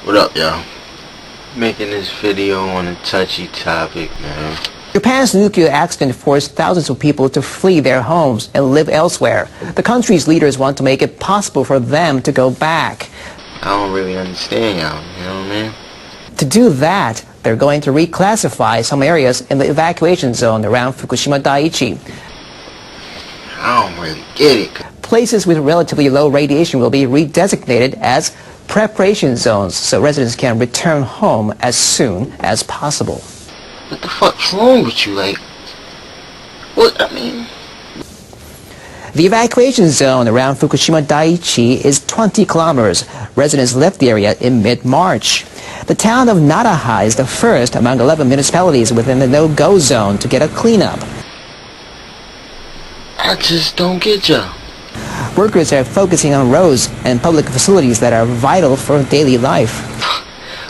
What up, y'all? Making this video on a touchy topic, man. Japan's nuclear accident forced thousands of people to flee their homes and live elsewhere. The country's leaders want to make it possible for them to go back. I don't really understand y'all, you know what I mean? To do that, they're going to reclassify some areas in the evacuation zone around Fukushima Daiichi. I don't really get it. Places with relatively low radiation will be redesignated as preparation zones so residents can return home as soon as possible. What the fuck's wrong with you? Like, what, I mean... The evacuation zone around Fukushima Daiichi is 20 kilometers. Residents left the area in mid-March. The town of Naraha is the first among 11 municipalities within the no-go zone to get a cleanup. I just don't get ya. Workers are focusing on roads and public facilities that are vital for daily life.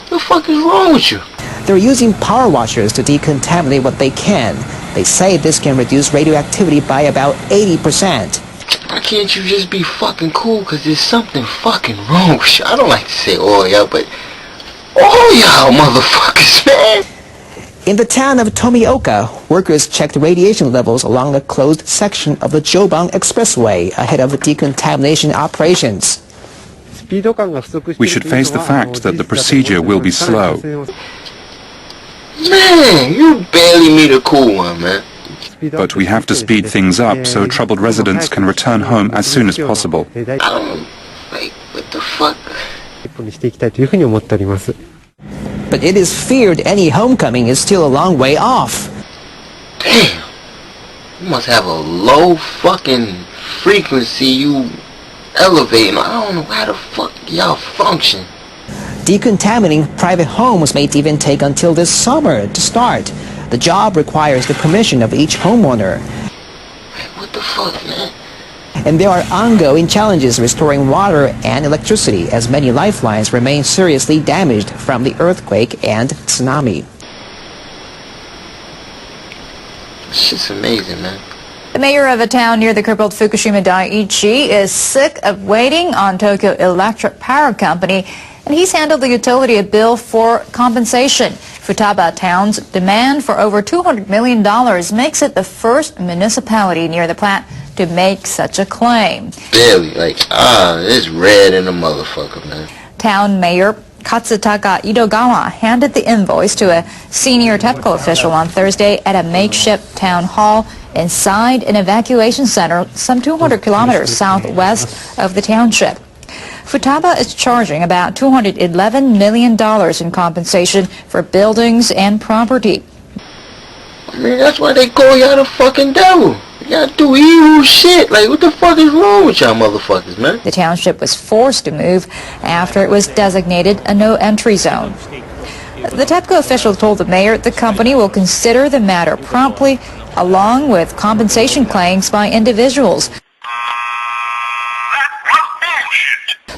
What the fuck is wrong with you? They're using power washers to decontaminate what they can. They say this can reduce radioactivity by about 80%. Why can't you just be fucking cool? Cause there's something fucking wrong with you. I don't like to say all y'all, but all y'all motherfuckers, man. In the town of Tomioka, workers checked radiation levels along a closed section of the Jobang Expressway ahead of decontamination operations. We should face the fact that the procedure will be slow. Man, you barely meet a cool one, man. But we have to speed things up so troubled residents can return home as soon as possible. Like, what the fuck? But it is feared any homecoming is still a long way off. Damn. You must have a low fucking frequency you elevating. I don't know how the fuck y'all function. Decontaminating private homes may even take until this summer to start. The job requires the permission of each homeowner. What the fuck, man? And there are ongoing challenges restoring water and electricity as many lifelines remain seriously damaged from the earthquake and tsunami. This shit's amazing, man. The mayor of a town near the crippled Fukushima Daiichi is sick of waiting on Tokyo Electric Power Company, and he's handled the utility a bill for compensation. Futaba town's demand for over $200 million makes it the first municipality near the plant to make such a claim. Barely, it's red in the motherfucker, man. Town Mayor Katsutaka Idogawa handed the invoice to a senior TEPCO official on Thursday at a makeshift town hall inside an evacuation center some 200 kilometers southwest of the township. Futaba is charging about $211 million in compensation for buildings and property. I mean, that's why they call y'all the fucking devil. Y'all do evil shit. Like, what the fuck is wrong with y'all motherfuckers, man? The township was forced to move after it was designated a no-entry zone. The TEPCO official told the mayor the company will consider the matter promptly, along with compensation claims by individuals.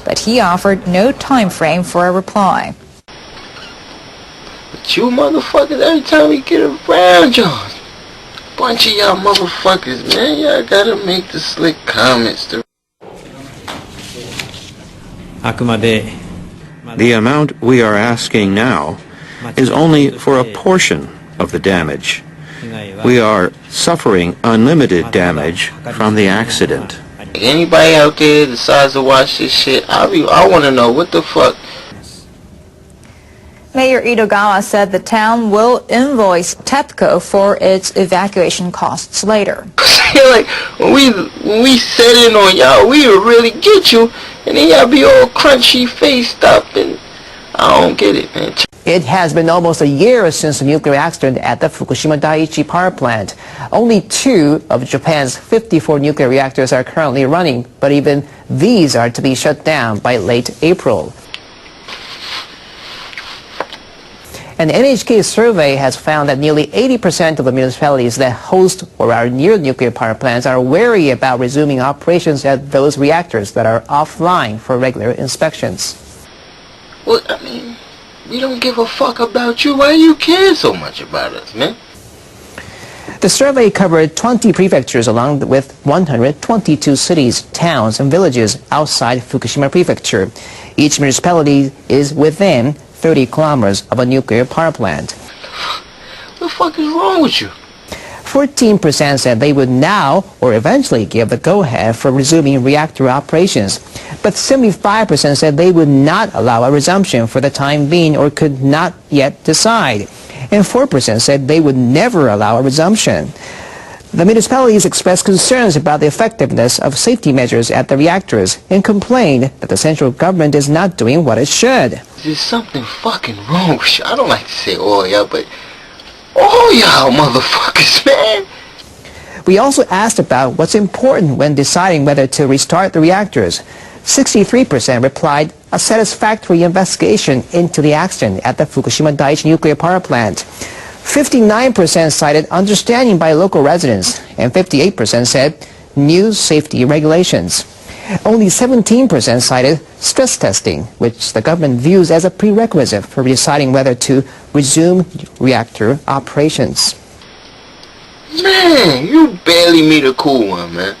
But he offered no time frame for a reply. But you motherfuckers, every time we get around y'all, bunch of y'all motherfuckers, man, y'all gotta make the slick comments. The amount we are asking now is only for a portion of the damage. We are suffering unlimited damage from the accident. Anybody out there decides to watch this shit, I want to know what the fuck. Mayor Idogawa said the town will invoice TEPCO for its evacuation costs later. Like, when we set in on y'all, we would really get you, and then y'all be all crunchy faced up, and I don't get it, man. It has been almost a year since the nuclear accident at the Fukushima Daiichi power plant. Only 2 of Japan's 54 nuclear reactors are currently running, but even these are to be shut down by late April. An NHK survey has found that nearly 80% of the municipalities that host or are near nuclear power plants are wary about resuming operations at those reactors that are offline for regular inspections. Well, I mean, we don't give a fuck about you. Why you care so much about us, man? The survey covered 20 prefectures along with 122 cities, towns, and villages outside Fukushima Prefecture. Each municipality is within 30 kilometers of a nuclear power plant. What the fuck is wrong with you? 14% said they would now or eventually give the go-ahead for resuming reactor operations. But 75% said they would not allow a resumption for the time being or could not yet decide. And 4% said they would never allow a resumption. The municipalities expressed concerns about the effectiveness of safety measures at the reactors and complained that the central government is not doing what it should. There's something fucking wrong with you. I don't like to say all y'all, but all y'all motherfuckers, man. We also asked about what's important when deciding whether to restart the reactors. 63% replied a satisfactory investigation into the accident at the Fukushima Daiichi nuclear power plant. 59% cited understanding by local residents, and 58% said new safety regulations. Only 17% cited stress testing, which the government views as a prerequisite for deciding whether to resume reactor operations. Man, you barely meet a cool one, man.